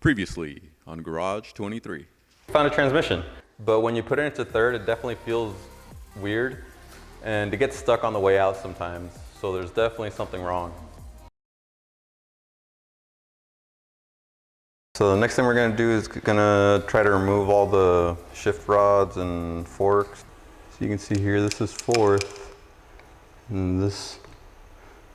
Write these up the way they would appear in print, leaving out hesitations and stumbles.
Previously on Garage 23. Found a transmission, but when you put it into third, it definitely feels weird and it gets stuck on the way out sometimes. So there's definitely something wrong. So the next thing we're gonna do is gonna try to remove all the shift rods and forks. So you can see here, this is fourth and this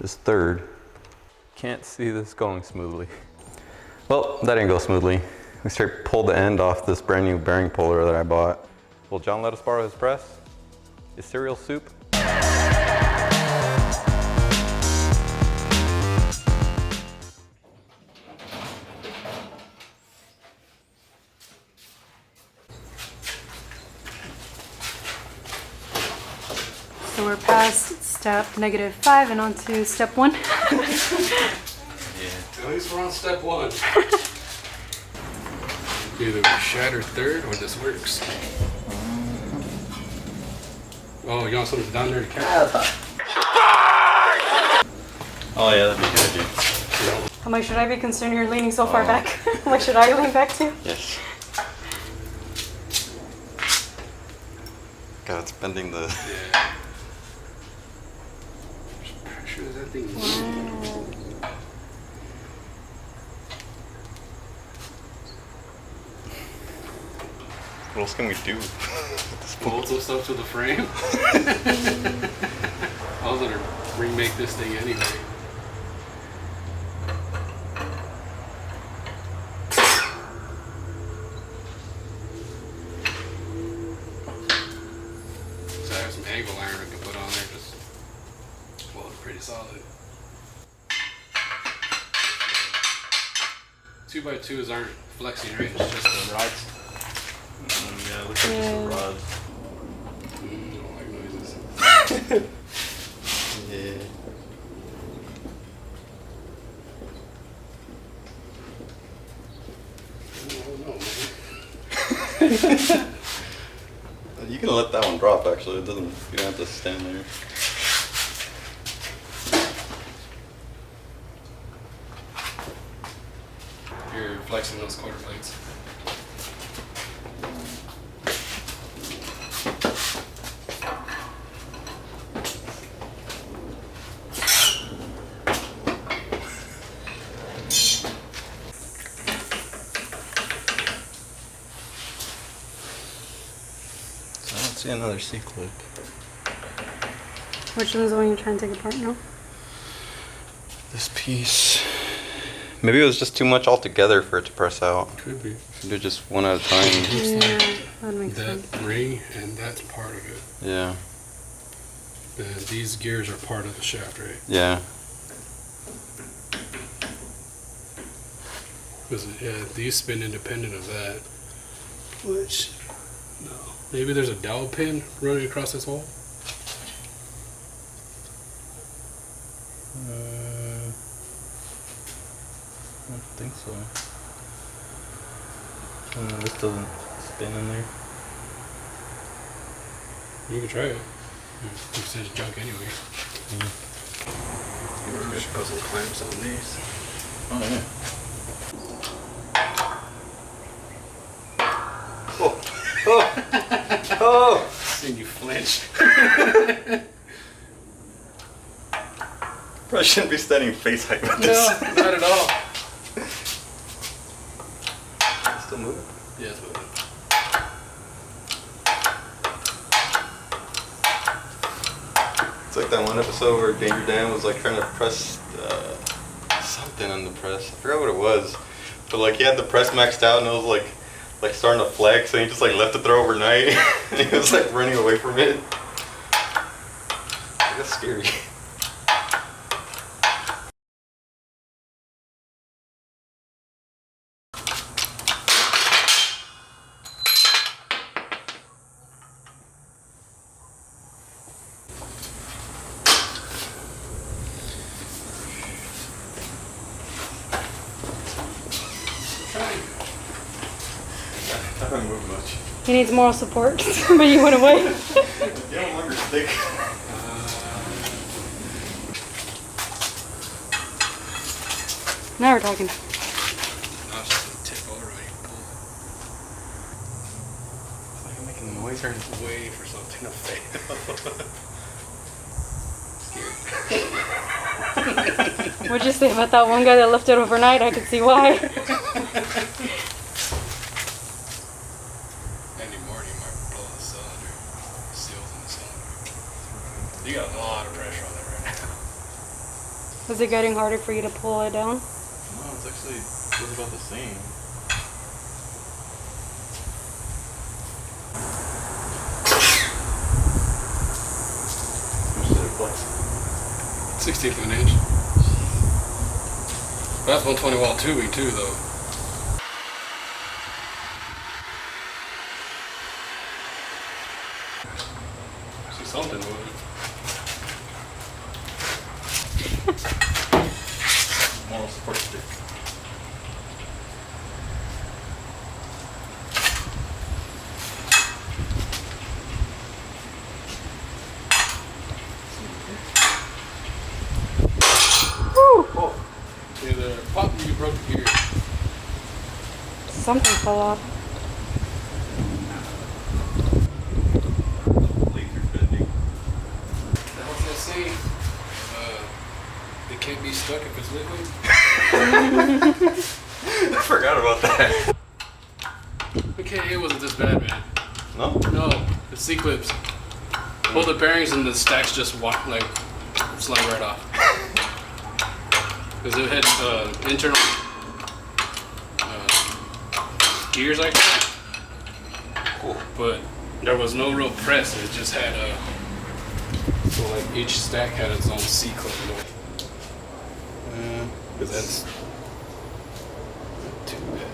is third. Can't see this going smoothly. Well, that didn't go smoothly. We straight pulled the end off this brand new bearing puller that I bought. Will John let us borrow his press? His cereal soup? So we're past step -5 and on to step 1. Yeah, at least we're on step 1. Either we shatter third or this works. Oh, you want something down there to catch? Oh yeah, that'd be good. How much should I be concerned you're leaning so far back? How much should I lean back to? Yes. God, it's bending the... Yeah. There's pressure that thing needs. What else can we do? Bolt some stuff to the frame. I was gonna remake this thing anyway. So I have some angle iron I can put on there, just well, it's pretty solid. 2x2s aren't flexing, right? It's just the rods. Yeah, looks like just the rods. I don't like noises. Yeah. You can let that one drop actually, it doesn't, you don't have to stand there. You're flexing those quarter plates. I don't see another C-clip. Which one's the one you're trying to take apart now? This piece. Maybe it was just too much altogether for it to press out. Could be. Do just one at a time. Yeah, that makes That sense. ring and that's part of it. Yeah. And these gears are part of the shaft, right? Yeah. Because yeah, these spin independent of that. Which, no. Maybe there's a dowel pin running across this hole. I don't think so. This doesn't spin in there. You can try it. You said it's junk anyway. Yeah. Just put some clamps on these. Oh yeah. Oh! Oh! Oh! Seeing you flinch. Probably shouldn't be standing face height with this. No, not at all. Still moving? Yeah, it's moving. It's like that one episode where Danger Dan was like trying to press something on the press. I forgot what it was. But like he had the press maxed out and it was like starting to flex and he just like left it there overnight. And he was like running away from it. That's scary. I haven't moved much. He needs moral support, but you went away. You don't longer stick. Now we're talking. Now it's just a tip. turns way for something to fail. What'd you say about that one guy that left it overnight? I could see why. Any morning, you might blow the cylinder. Seals in the cylinder. You got a lot of pressure on there right now. Was it getting harder for you to pull it down? No, it's actually it was about the same. How much did it flex? 16th of an inch. That's 120 watt tubing too, though. See something moving. Moral support stick. Oh, yeah, the pop you broke here. Something fell off. Laser bending. What's that saying? It can't be stuck if it's liquid. I forgot about that. Okay, it wasn't this bad, man. No? No, the C-clips. Pull the bearings and the stacks just walk like slide right off. Because it had internal gears like that. Cool. But there was no real press. It just had so like each stack had its own C-clip. Because that's not too bad.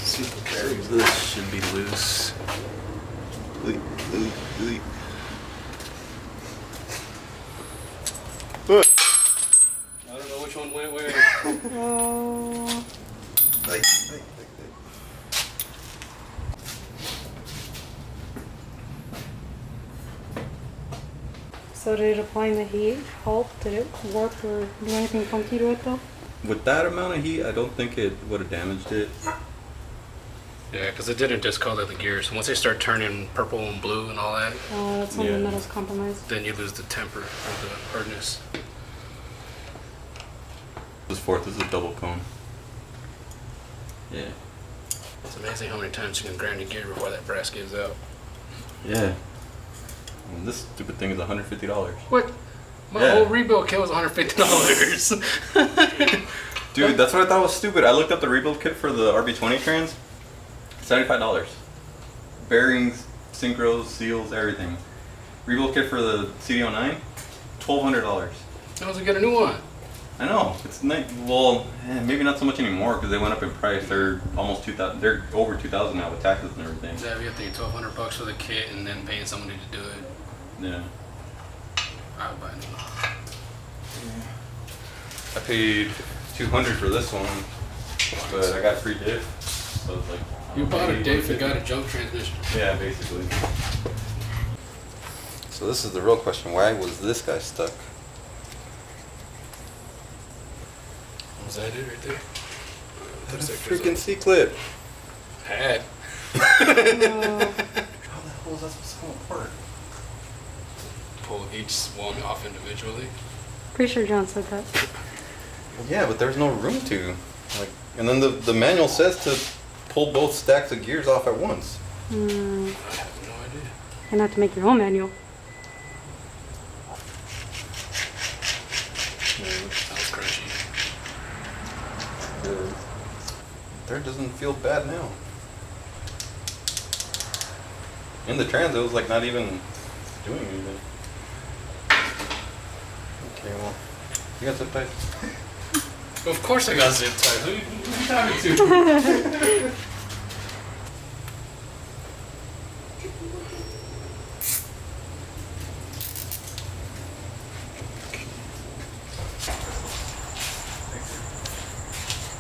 Super carry. This should be loose. I don't know which one went where. Oh. So did applying the heat help? Did it work or do anything funky to it though? With that amount of heat, I don't think it would have damaged it. Yeah, because it didn't discolor the gears. Once they start turning purple and blue and all that, That's when Yeah. the metal's compromised. then you lose the temper or the hardness. This fourth is a double cone. Yeah. It's amazing how many times you can grind a gear before that brass gives out. Yeah. And this stupid thing is $150. What? My Yeah. whole rebuild kit was $150. Dude, that's what I thought was stupid. I looked up the rebuild kit for the RB20 trans. $75. Bearings, synchros, seals, everything. Rebuild kit for the CD009, $1,200. I was gonna get a new one. I know. It's nice. Well, maybe not so much anymore because they went up in price. They're almost 2,000. They're over 2,000 now with taxes and everything. Yeah, we have to pay $1,200 for the kit and then paying somebody to do it. Yeah. I would buy a new one. I paid $200 for this one, but I got free diff. So it's like. You bought a diff and got a 150. jump transmission. Yeah, basically. So this is the real question. Why was this guy stuck? Was that it right there? That's a freaking C-clip. Had. No. How the hell is that supposed to come apart? Pull each one off individually. Pretty sure John said that. Well, yeah, but there's no room to. Like, and then the manual says to pull both stacks of gears off at once. I have no idea. And have to make your own manual. Sounds crunchy. The third doesn't feel bad now. In the trans, it was like not even doing anything. Okay, well, you got zip ties? Of course I got zip ties. Who you talking to?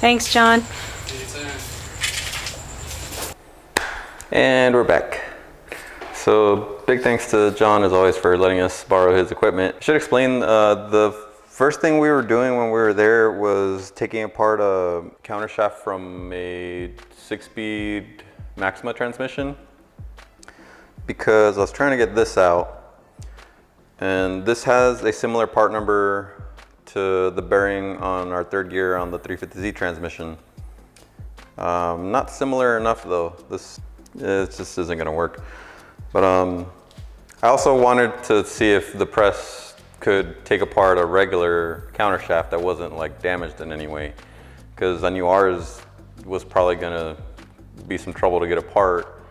Thanks, John. Anytime. And we're back. So big thanks to John as always for letting us borrow his equipment. Should explain the first thing we were doing when we were there was taking apart a countershaft from a 6-speed Maxima transmission because I was trying to get this out, and this has a similar part number to the bearing on our third gear on the 350Z transmission. Not similar enough though. It just isn't gonna work. But I also wanted to see if the press could take apart a regular countershaft that wasn't like damaged in any way, because I knew ours was probably gonna be some trouble to get apart,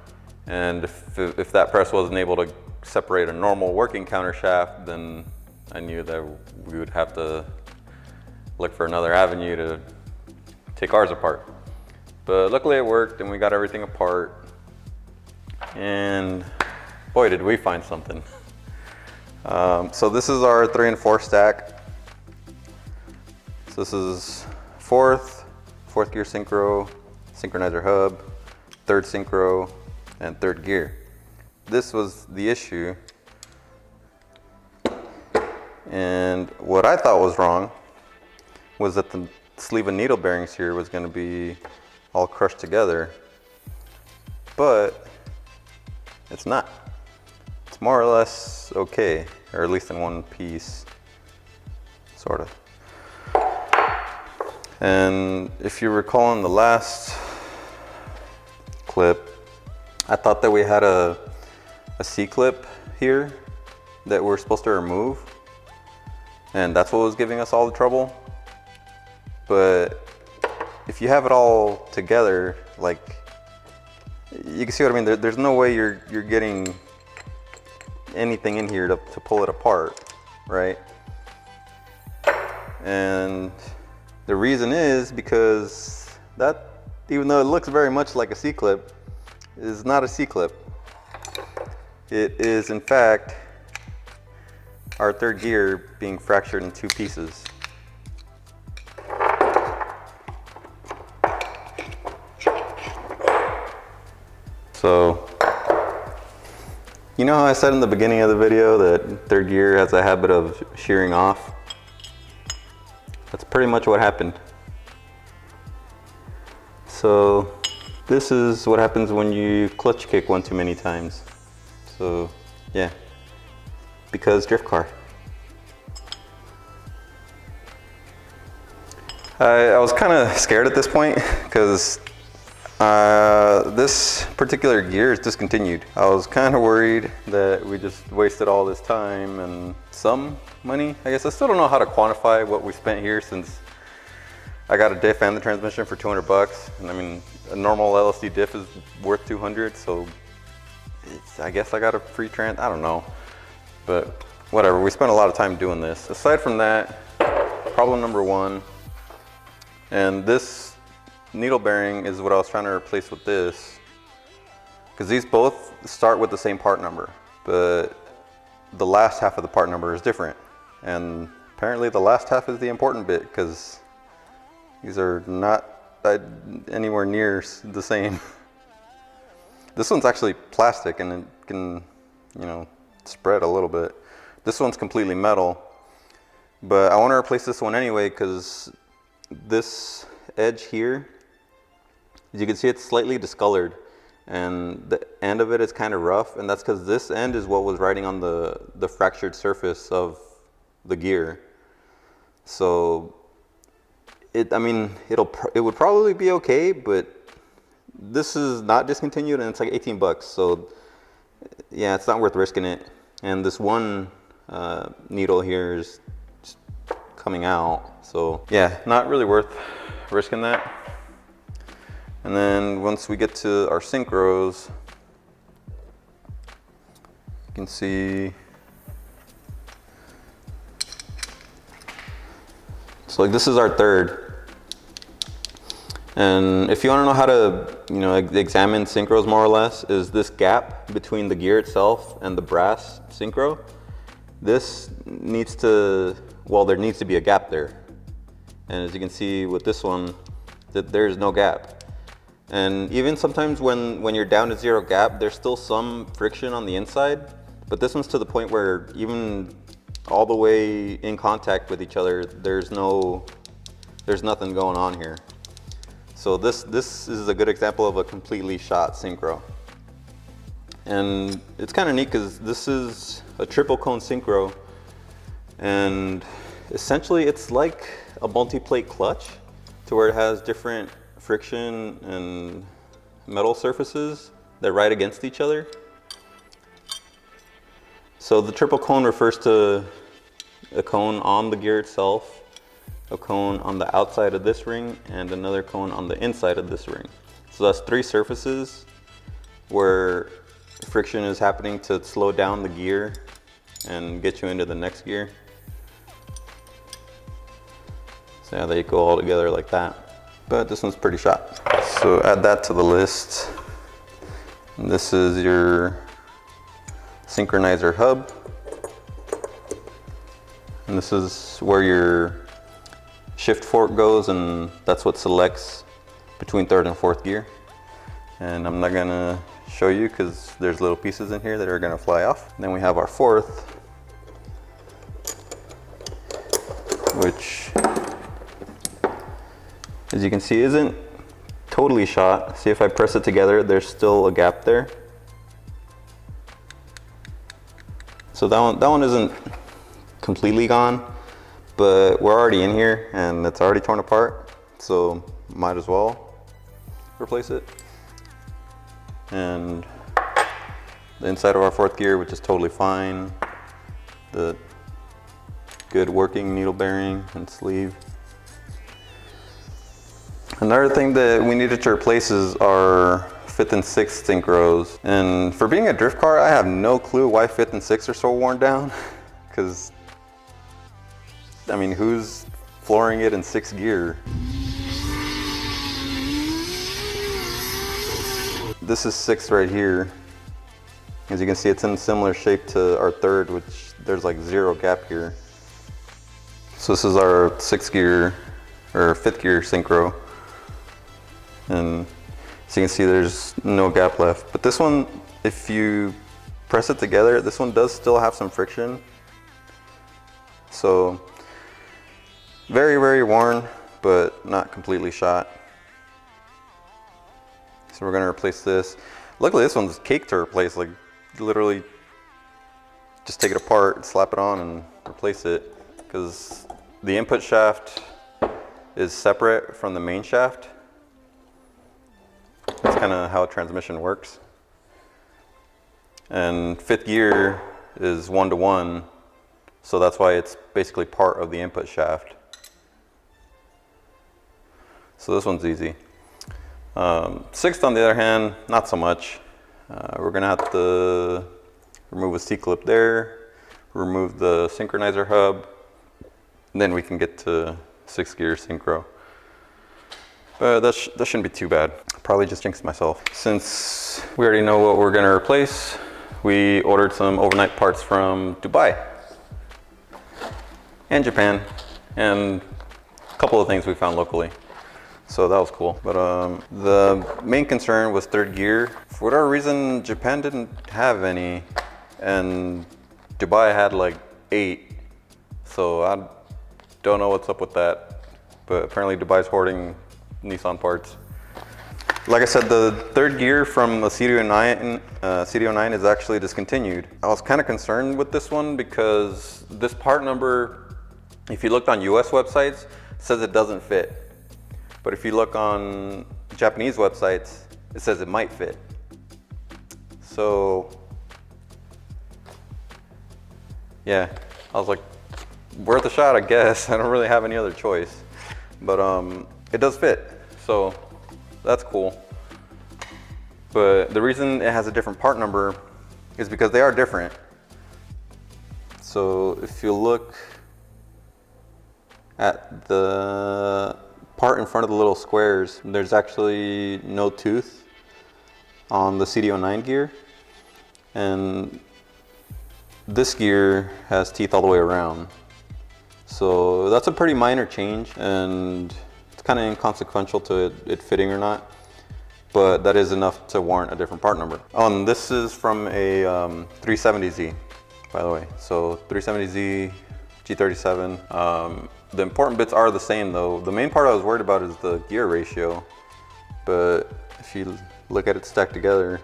and if that press wasn't able to separate a normal working countershaft, then I knew that we would have to look for another avenue to take ours apart. But luckily it worked and we got everything apart, and boy did we find something. So this is our 3 and 4 stack. So this is fourth gear synchro, synchronizer hub, third synchro, and third gear. This was the issue, and what I thought was wrong was that the sleeve and needle bearings here was going to be all crushed together, but it's not. It's more or less okay, or at least in one piece, sort of. And if you recall in the last clip, I thought that we had a C-clip here that we're supposed to remove, and that's what was giving us all the trouble. But if you have it all together, like, you can see what I mean. There's no way you're getting anything in here to pull it apart, right? And the reason is because that, even though it looks very much like a C-clip, is not a C-clip. It is in fact our third gear being fractured in 2 pieces. So, you know how I said in the beginning of the video that third gear has a habit of shearing off? That's pretty much what happened. So, this is what happens when you clutch kick one too many times. So, yeah, because drift car. I was kind of scared at this point because this particular gear is discontinued. I was kind of worried that we just wasted all this time and some money. I guess I still don't know how to quantify what we spent here, since I got a diff and the transmission for 200 bucks. And I mean, a normal LSD diff is worth 200, so I guess I got a free trans, I don't know. But whatever, we spent a lot of time doing this. Aside from that, problem number 1, and this needle bearing is what I was trying to replace with this, because these both start with the same part number, but the last half of the part number is different. And apparently the last half is the important bit, because these are not anywhere near the same. This one's actually plastic and it can, you know, spread a little bit. This one's completely metal, but I want to replace this one anyway because this edge here, as you can see, it's slightly discolored and the end of it is kind of rough, and that's because this end is what was riding on the fractured surface of the gear. So it would probably be okay, but this is not discontinued and it's like 18 bucks. So yeah, it's not worth risking it. And this one needle here is just coming out. So yeah, not really worth risking that. And then once we get to our synchros, you can see, so like this is our third. And if you want to know how to, you know, examine synchros more or less, is this gap between the gear itself and the brass synchro. This needs to, well, there needs to be a gap there. And as you can see with this one, that there's no gap. And even sometimes when you're down to 0 gap, there's still some friction on the inside, but this one's to the point where even all the way in contact with each other, there's nothing going on here. So this is a good example of a completely shot synchro. And it's kind of neat because this is a triple cone synchro, and essentially it's like a multi-plate clutch to where it has different friction and metal surfaces that ride against each other. So the triple cone refers to a cone on the gear itself, a cone on the outside of this ring, and another cone on the inside of this ring. So that's 3 surfaces where friction is happening to slow down the gear and get you into the next gear. So yeah, they go all together like that. But this one's pretty shot. So add that to the list. And this is your synchronizer hub. And this is where your shift fork goes, and that's what selects between 3rd and 4th gear. And I'm not gonna show you because there's little pieces in here that are gonna fly off. And then we have our 4th, which, as you can see, isn't totally shot. See, if I press it together, there's still a gap there. So that one isn't completely gone, but we're already in here and it's already torn apart, so might as well replace it. And the inside of our 4th gear, which is totally fine. The good working needle bearing and sleeve. Another thing that we needed to replace is our 5th and 6th synchros. And for being a drift car, I have no clue why 5th and 6th are so worn down. Because, I mean, who's flooring it in 6th gear? This is 6th right here. As you can see, it's in similar shape to our 3rd, which there's like 0 gap here. So this is our 6th gear, or 5th gear synchro. And so you can see there's no gap left. But this one, if you press it together, this one does still have some friction. So very, very worn, but not completely shot. So we're gonna replace this. Luckily this one's cake to replace, like literally just take it apart, slap it on and replace it. Because the input shaft is separate from the main shaft. That's kind of how transmission works. And 5th gear is 1-to-1, so that's why it's basically part of the input shaft. So this one's easy. 6th, on the other hand, not so much. We're gonna have to remove a C-clip there, remove the synchronizer hub, and then we can get to 6th gear synchro. That shouldn't be too bad. Probably just jinxed myself. Since we already know what we're gonna replace, we ordered some overnight parts from Dubai and Japan, and a couple of things we found locally. So that was cool. But the main concern was 3rd gear. For whatever reason, Japan didn't have any, and Dubai had like 8. So I don't know what's up with that, but apparently Dubai's hoarding Nissan parts. Like I said, the 3rd gear from the CD009 is actually discontinued. I was kind of concerned with this one because this part number, if you looked on US websites, says it doesn't fit. But if you look on Japanese websites, it says it might fit. So yeah, I was like, worth a shot, I guess. I don't really have any other choice. But it does fit, so that's cool. But the reason it has a different part number is because they are different. So if you look at the part in front of the little squares, there's actually no tooth on the CD009 gear. And this gear has teeth all the way around. So that's a pretty minor change, and it's kind of inconsequential to it fitting or not, but that is enough to warrant a different part number. Oh, and this is from a 370Z, by the way. So 370Z, G37. The important bits are the same though. The main part I was worried about is the gear ratio. but if you look at it stacked together,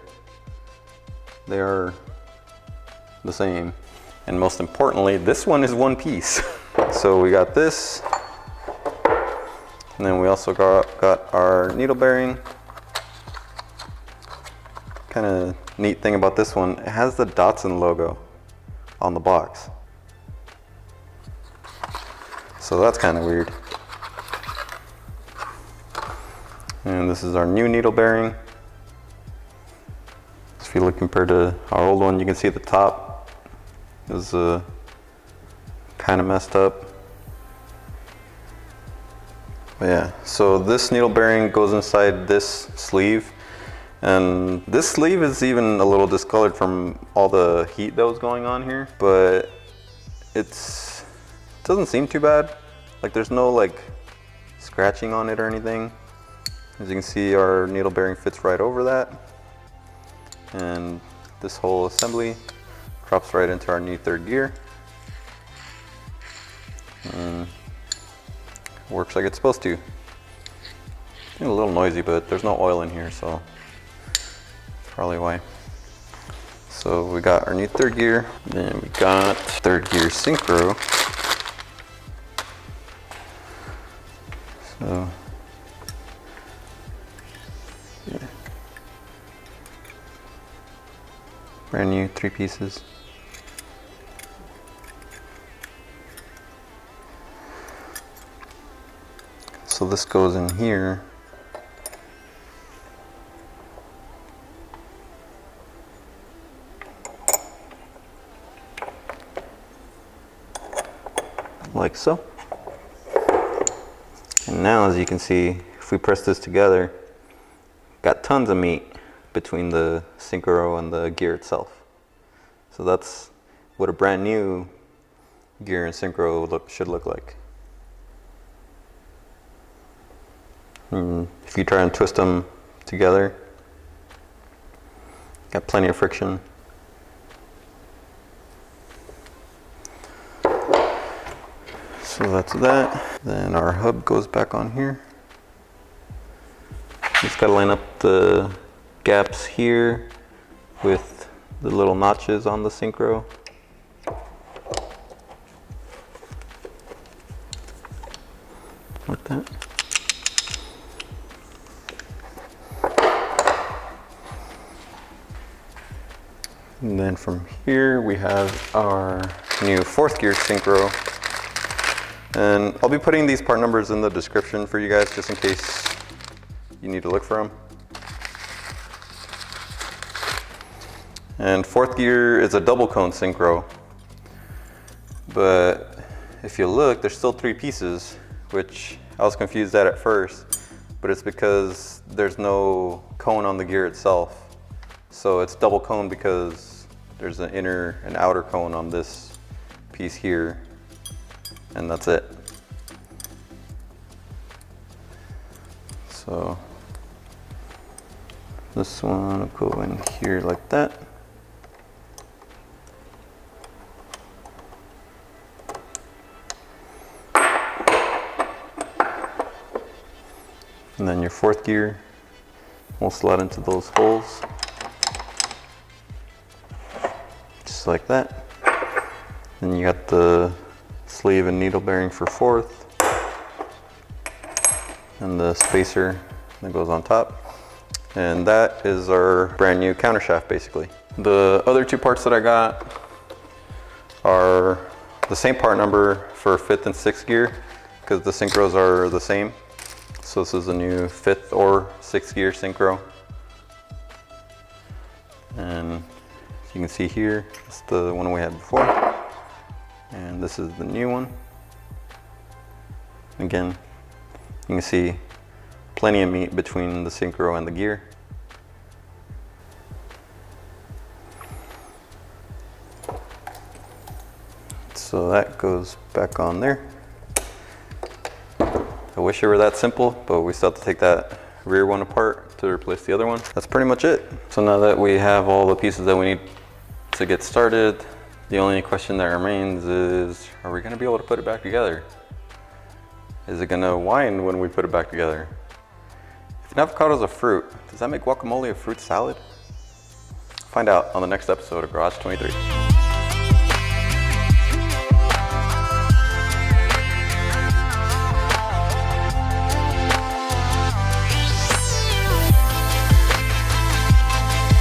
they are the same. And most importantly, this one is one piece. So we got this, and then we also got our needle bearing. Kind of neat thing about this one, it has the Datsun logo on the box. So that's kind of weird. And this is our new needle bearing. If you look compared to our old one, you can see the top is kind of messed up. But yeah, so this needle bearing goes inside this sleeve. And this sleeve is even a little discolored from all the heat that was going on here, but it doesn't seem too bad. Like there's no like scratching on it or anything. As you can see, our needle bearing fits right over that. And this whole assembly drops right into our new third gear. And works like it's supposed to. It's a little noisy, but there's no oil in here, so probably why. So we got our new third gear, then we got third gear synchro. So yeah, brand new 3 pieces. So this goes in here. Like so. And now, as you can see, if we press this together, got tons of meat between the Synchro and the gear itself. So that's what a brand new gear and Synchro should look like. And if you try and twist them together, got plenty of friction. So that's that. Then our hub goes back on here. Just gotta line up the gaps here with the little notches on the Synchro. Like that. And then from here we have our new 4th gear Synchro. And I'll be putting these part numbers in the description for you guys just in case you need to look for them. And 4th gear is a double cone Synchro. But if you look, there's still 3 pieces, which I was confused at first, but it's because there's no cone on the gear itself. So it's double cone because there's an inner and outer cone on this piece here, and that's it. So this one will go in here like that. And then your 4th gear will slide into those holes. Just like that. Then you got the sleeve and needle bearing for 4th. And the spacer that goes on top. And that is our brand new countershaft basically. The other 2 parts that I got are the same part number for 5th and 6th gear because the Synchros are the same. So this is a new 5th or 6th gear Synchro. And you can see here, it's the one we had before. And this is the new one. Again, you can see plenty of meat between the Synchro and the gear. So that goes back on there. I wish it were that simple, but we still have to take that rear one apart to replace the other one. That's pretty much it. So now that we have all the pieces that we need to get started, the only question that remains is, are we gonna be able to put it back together? Is it gonna whine when we put it back together? An avocado is a fruit. Does that make guacamole a fruit salad? Find out on the next episode of Garage 23.